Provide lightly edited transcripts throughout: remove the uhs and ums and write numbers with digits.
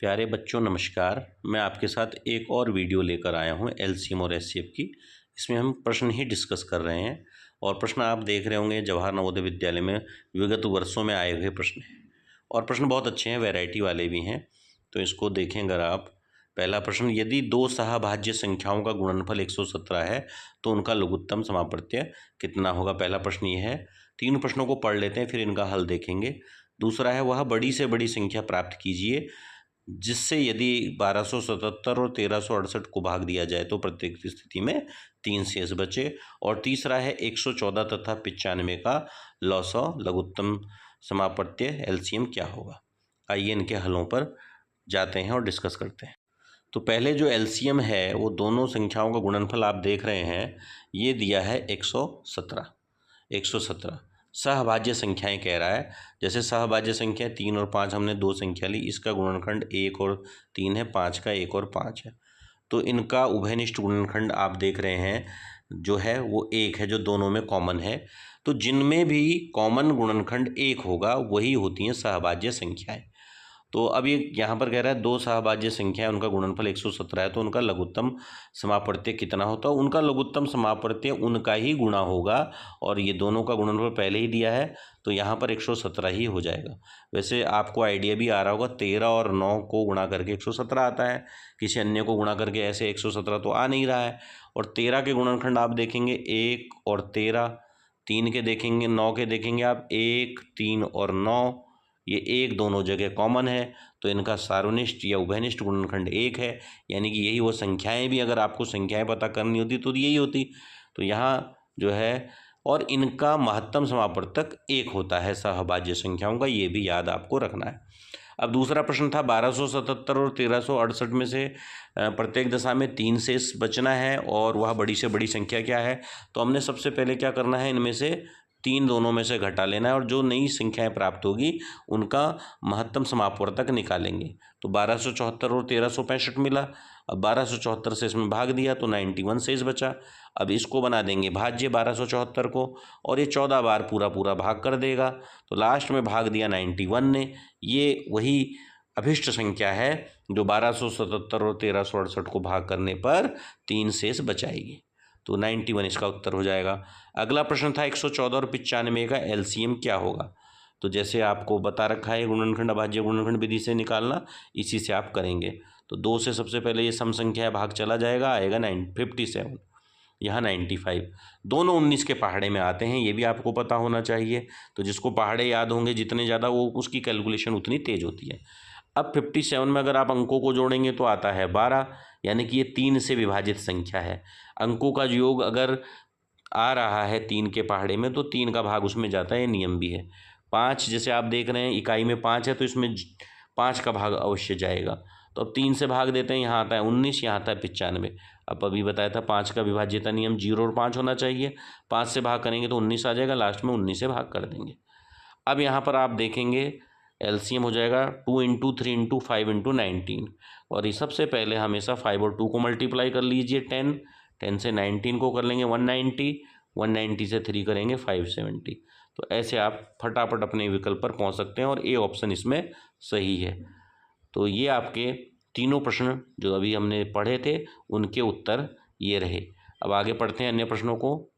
प्यारे बच्चों नमस्कार। मैं आपके साथ एक और वीडियो लेकर आया हूं एलसीएम और एचसीएफ की। इसमें हम प्रश्न ही डिस्कस कर रहे हैं और प्रश्न आप देख रहे होंगे जवाहर नवोदय विद्यालय में विगत वर्षों में आए हुए प्रश्न हैं और प्रश्न बहुत अच्छे हैं, वैरायटी वाले भी हैं। तो इसको देखें अगर आप। पहला प्रश्न, यदि दो सहाभाज्य संख्याओं का गुणनफल 117 है तो उनका लघुत्तम समापवर्त्य कितना होगा। पहला प्रश्न ये है। तीन प्रश्नों को पढ़ लेते हैं फिर इनका हल देखेंगे। दूसरा है, वह बड़ी से बड़ी संख्या प्राप्त कीजिए जिससे यदि 1277 और 1368 को भाग दिया जाए तो प्रत्येक स्थिति में 3 शेष बचे। और तीसरा है 114 तथा 95 का लौसौ लघुत्तम समापवर्त्य एलसीएम क्या होगा। आइए इनके हलों पर जाते हैं और डिस्कस करते हैं। तो पहले जो एलसीएम है वो दोनों संख्याओं का गुणनफल आप देख रहे हैं, ये दिया है 117 सहभाज्य संख्याएं कह रहा है। जैसे सहभाज्य संख्या 3 और 5 हमने दो संख्या ली, इसका गुणनखंड 1 और 3 है, 5 का 1 और 5 है। तो इनका उभयनिष्ठ गुणनखंड आप देख रहे हैं जो है वो 1 है, जो दोनों में कॉमन है। तो जिनमें भी कॉमन गुणनखंड 1 होगा वही होती हैं सहभाज्य संख्याएं। तो अब ये यहाँ पर कह रहा है दो सहभाज्य संख्या है, उनका गुणनफल 117 है, तो उनका लघुत्तम समापवर्त्य कितना होता है। उनका लघुत्तम समापवर्त्य उनका ही गुणा होगा और ये दोनों का गुणनफल पहले ही दिया है तो यहाँ पर 117 ही हो जाएगा। वैसे आपको आइडिया भी आ रहा होगा, 13 और 9 को गुणा करके 117 आता है, किसी अन्य को गुणा करके ऐसे 117 तो आ नहीं रहा है। और 13 के गुणनखंड आप देखेंगे 1 और 13, 3 के देखेंगे 9 के देखेंगे आप 1, 3 और 9, ये 1 दोनों जगह कॉमन है तो इनका सार्वनिष्ठ या उभयनिष्ठ गुणनखंड 1 है। यानी कि यही वो संख्याएं भी अगर आपको संख्याएं पता करनी होती तो यही होती। तो यहाँ जो है और इनका महत्तम समापवर्तक 1 होता है सहभाज्य संख्याओं का, ये भी याद आपको रखना है। अब दूसरा प्रश्न था 1277 और 1368 में से प्रत्येक दशा में 3 शेष बचना है और वह बड़ी से बड़ी संख्या क्या है। तो हमने सबसे पहले क्या करना है, इनमें से 3 दोनों में से घटा लेना है और जो नई संख्याएं प्राप्त होगी उनका महत्तम समापवर्तक निकालेंगे। तो 1274 और 1365 मिला। अब 1274 से इसमें भाग दिया तो 91 शेष बचा। अब इसको बना देंगे भाज्य 1274 को और ये 14 बार पूरा पूरा भाग कर देगा तो लास्ट में भाग दिया 91 ने। ये वही अभिष्ट संख्या है जो 1277 और 1368 को भाग करने पर 3 शेष बचाएगी। तो 91 इसका उत्तर हो जाएगा। अगला प्रश्न था 114 और 95 का एलसीएम क्या होगा। तो जैसे आपको बता रखा है गुणनखंड अभाज्य गुणनखंड विधि से निकालना, इसी से आप करेंगे। तो 2 से सबसे पहले ये सम संख्या भाग चला जाएगा, आएगा 57, यहाँ 95। दोनों 19 के पहाड़े में आते हैं, ये भी आपको पता होना चाहिए। तो जिसको पहाड़े याद होंगे जितने ज़्यादा वो उसकी कैलकुलेशन उतनी तेज होती है। अब 57 में अगर आप अंकों को जोड़ेंगे तो आता है 12, यानी कि ये 3 से विभाजित संख्या है। अंकों का योग अगर आ रहा है 3 के पहाड़े में तो 3 का भाग उसमें जाता है, ये नियम भी है। 5 जैसे आप देख रहे हैं इकाई में 5 है तो इसमें 5 का भाग अवश्य जाएगा। तो अब 3 से भाग देते हैं, यहाँ आता है 19, यहाँ आता है 95। अब अभी बताया था 5 का विभाज्यता नियम 0 और 5 होना चाहिए। 5 से भाग करेंगे तो 19 आ जाएगा, लास्ट में 19 से भाग कर देंगे। अब यहाँ पर आप देखेंगे एलसीएम हो जाएगा 2 × 3 × 5 × 19 और ये सबसे पहले हमेशा 5 और 2 को मल्टीप्लाई कर लीजिए 10 से 19 को कर लेंगे 190 से 3 करेंगे 570। तो ऐसे आप फटाफट अपने विकल्प पर पहुंच सकते हैं और ए ऑप्शन इसमें सही है। तो ये आपके तीनों प्रश्न जो अभी हमने पढ़े थे उनके उत्तर ये रहे। अब आगे पढ़ते हैं अन्य प्रश्नों को।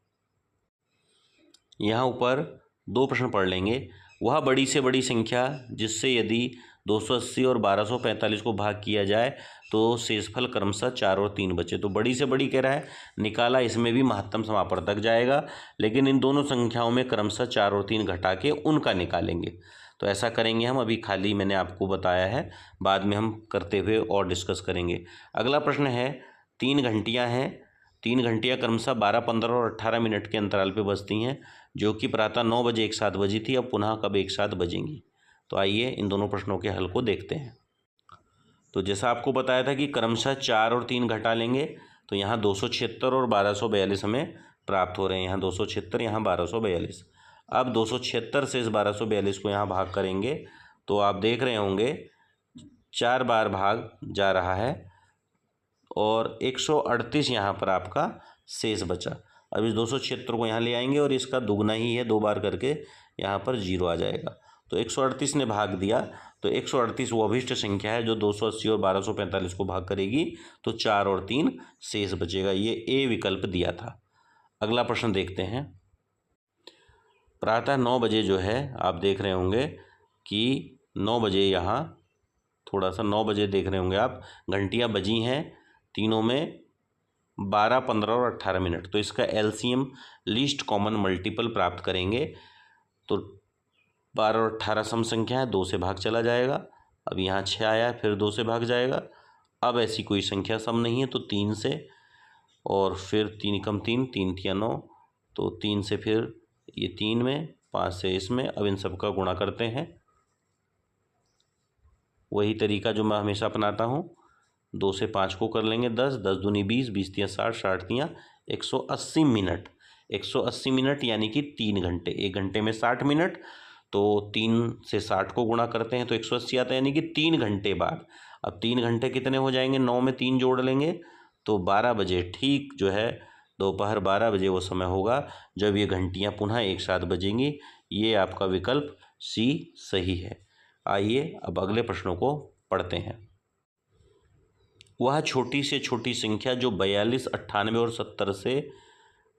यहाँ ऊपर 2 प्रश्न पढ़ लेंगे। वह बड़ी से बड़ी संख्या जिससे यदि 280 और 1245 को भाग किया जाए तो शेषफल क्रमशः 4 और 3 बचे। तो बड़ी से बड़ी कह रहा है, निकाला, इसमें भी महत्तम समापवर्तक जाएगा लेकिन इन दोनों संख्याओं में क्रमशः 4 और 3 घटा के उनका निकालेंगे। तो ऐसा करेंगे हम, अभी खाली मैंने आपको बताया है, बाद में हम करते हुए और डिस्कस करेंगे। अगला प्रश्न है 3 घंटियाँ हैं, 3 घंटियाँ क्रमशः 12, 15 और 18 मिनट के अंतराल पर बजती हैं जो कि प्रातः 9 बजे एक साथ बजी थी, अब पुनः कब एक साथ बजेंगी। तो आइए इन दोनों प्रश्नों के हल को देखते हैं। तो जैसा आपको बताया था कि क्रमशः 4 और 3 घटा लेंगे तो यहाँ 276 और 1242 हमें प्राप्त हो रहे हैं। यहाँ 276, यहाँ 1242। अब 276 से इस 1242 को यहाँ भाग करेंगे तो आप देख रहे होंगे 4 बार भाग जा रहा है और 138 यहाँ पर आपका शेष बचा। अब इस 276 को यहाँ ले आएंगे और इसका दुगना ही है, 2 बार करके यहाँ पर 0 आ जाएगा। तो 138 ने भाग दिया, तो 138 वो अभिष्ट संख्या है जो 280 और 1245 को भाग करेगी, तो 4 और 3 शेष बचेगा। ये ए विकल्प दिया था। अगला प्रश्न देखते हैं। प्रातः 9 बजे जो है आप देख रहे होंगे कि 9 बजे यहाँ थोड़ा सा 9 बजे देख रहे होंगे आप, घंटियाँ बजी हैं तीनों में 12, 15 और 18 मिनट। तो इसका एलसीएम लीस्ट कॉमन मल्टीपल प्राप्त करेंगे। तो 12 और 18 सम संख्या है, 2 से भाग चला जाएगा। अब यहाँ 6 आया, फिर 2 से भाग जाएगा। अब ऐसी कोई संख्या सम नहीं है, तो 3 से, और फिर 3 कम 3, 3 तिया 9, तो 3 से फिर ये 3 में, 5 से इसमें। अब इन सब का गुणा करते हैं, वही तरीका जो मैं हमेशा अपनाता हूँ। 2 से 5 को कर लेंगे 10, 10 दूनी 20, 20 तिया 60, 60 तिया 180 मिनट। 180 मिनट यानी कि 3 घंटे। 1 घंटे में 60 मिनट, तो 3 से 60 को गुणा करते हैं तो 180 आता है, यानी कि 3 घंटे बाद। अब 3 घंटे कितने हो जाएंगे, 9 में 3 जोड़ लेंगे तो 12 बजे, ठीक जो है दोपहर 12 बजे वो समय होगा जब ये घंटियाँ पुनः एक साथ बजेंगी। ये आपका विकल्प सी सही है। आइए अब अगले प्रश्नों को पढ़ते हैं। वह छोटी से छोटी संख्या जो 42, 98 और 70 से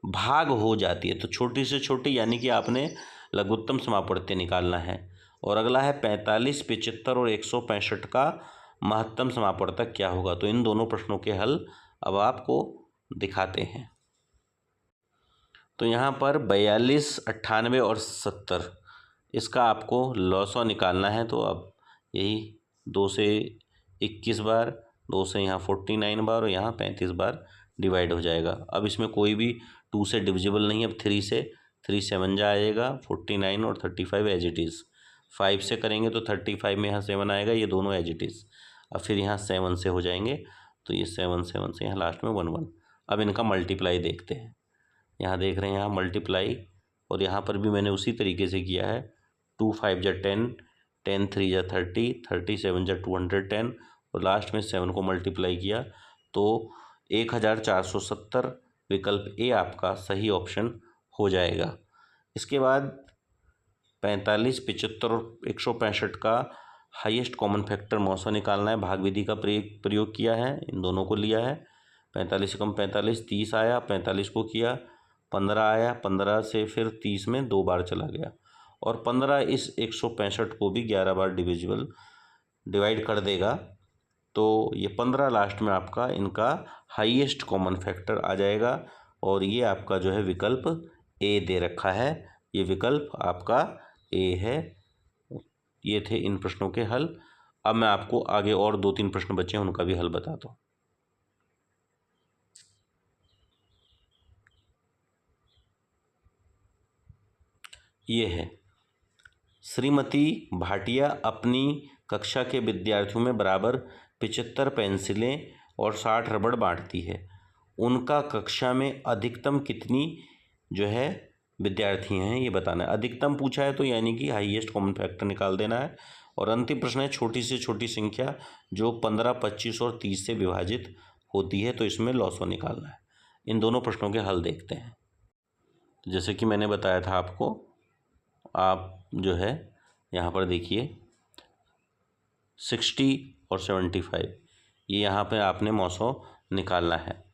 भाग हो जाती है। तो छोटी से छोटी यानी कि आपने लघुत्तम समापवर्ती निकालना है। और अगला है 45, 75 और 165 का महत्तम समापवर्तक क्या होगा। तो इन दोनों प्रश्नों के हल अब आपको दिखाते हैं। तो यहाँ पर 42, 98 और 70 इसका आपको लॉसो निकालना है। तो अब यही 2 से 21 बार, 2 से यहाँ 49 बार और यहाँ 35 बार डिवाइड हो जाएगा। अब इसमें कोई भी 2 से डिविजिबल नहीं है। अब 3 से 3 7 जा आएगा, 49 और 35 एज इट इज़। 5 से करेंगे तो 35 में यहाँ 7 आएगा, ये दोनों एज इट इज़। अब फिर यहाँ 7 से हो जाएंगे, तो ये 7 7 से यहाँ लास्ट में 1 1। अब इनका मल्टीप्लाई देखते हैं। यहाँ देख रहे हैं यहाँ मल्टीप्लाई, और यहाँ पर भी मैंने उसी तरीके से किया है। 2 5 जा 10, 10 3 जा 30, 37 जा 210 और लास्ट में 7 को मल्टीप्लाई किया तो 1470 विकल्प ए आपका सही ऑप्शन हो जाएगा। इसके बाद 45, 75 और 165 का हाईएस्ट कॉमन फैक्टर मौसा निकालना है। भाग विधि का प्रयोग किया है, इन दोनों को लिया है। 45 से कम 45, 30 आया, 45 को किया, 15 आया, 15 से फिर 30 में 2 बार चला गया, और 15 इस 165 को भी 11 बार डिवाइड कर देगा। तो ये 15 लास्ट में आपका इनका हाईएस्ट कॉमन फैक्टर आ जाएगा, और ये आपका जो है विकल्प ए दे रखा है। ये विकल्प आपका ए है। ये थे इन प्रश्नों के हल। अब मैं आपको आगे और 2-3 प्रश्न बचे हैं, उनका भी हल बताता हूँ। ये है, श्रीमती भाटिया अपनी कक्षा के विद्यार्थियों में बराबर 75 पेंसिलें और 60 रबड़ बांटती है। उनका कक्षा में अधिकतम कितनी जो है विद्यार्थी हैं ये बताना है। अधिकतम पूछा है तो यानी कि हाईएस्ट कॉमन फैक्टर निकाल देना है। और अंतिम प्रश्न है छोटी से छोटी संख्या जो 15, 25 और 30 से विभाजित होती है, तो इसमें लॉसो निकालना है। इन दोनों प्रश्नों के हल देखते हैं। जैसे कि मैंने बताया था आपको, आप जो है यहाँ पर देखिए 60 और 75, ये यहाँ पे आपने मौसो निकालना है।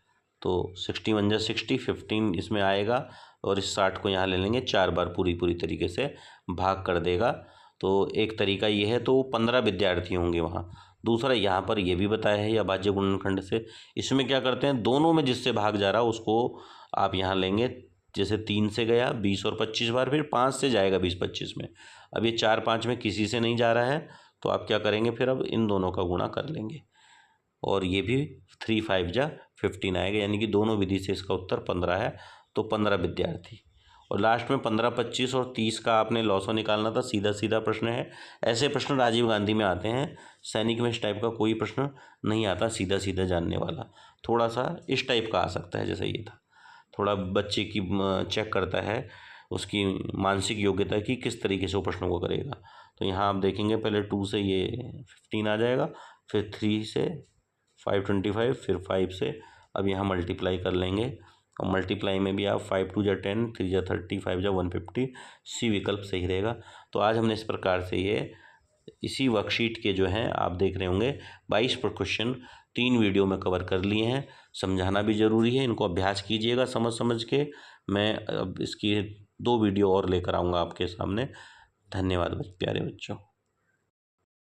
तो 61 जा 60, 15 इसमें आएगा, और इस 60 को यहाँ ले लेंगे, 4 बार पूरी तरीके से भाग कर देगा। तो एक तरीका ये है, तो 15 विद्यार्थी होंगे वहाँ। दूसरा यहाँ पर ये भी बताया है, या भाज्य गुणनखंड से इसमें क्या करते हैं, दोनों में जिससे भाग जा रहा है उसको आप यहाँ लेंगे। जैसे 3 से गया 20 और 25 बार, फिर 5 से जाएगा 20 25 में। अब ये 4 5 में किसी से नहीं जा रहा है, तो आप क्या करेंगे, फिर अब इन दोनों का गुणा कर लेंगे, और ये भी 3 5 जा 15 आएगा, यानी कि दोनों विधि से इसका उत्तर 15 है। तो 15 विद्यार्थी, और लास्ट में 15, 25 और 30 का आपने लॉसो निकालना था। सीधा प्रश्न है। ऐसे प्रश्न राजीव गांधी में आते हैं, सैनिक में इस टाइप का कोई प्रश्न नहीं आता सीधा जानने वाला। थोड़ा सा इस टाइप का आ सकता है, जैसे ये था, थोड़ा बच्चे की चेक करता है उसकी मानसिक योग्यता की, किस तरीके से वो प्रश्नों को करेगा। तो यहाँ आप देखेंगे पहले 2 से ये 15 आ जाएगा, फिर 3 से 525, फिर 5 से अब यहाँ मल्टीप्लाई कर लेंगे, और मल्टीप्लाई में भी आप 5 2 जा 10, 3 जा 30, 5 जा 150, सी विकल्प सही रहेगा। तो आज हमने इस प्रकार से ये इसी वर्कशीट के जो हैं आप देख रहे होंगे 22 क्वेश्चन 3 वीडियो में कवर कर लिए हैं। समझाना भी ज़रूरी है, इनको अभ्यास कीजिएगा समझ समझ के। मैं अब इसकी 2 वीडियो और लेकर आऊँगा आपके सामने। धन्यवाद प्यारे बच्चों।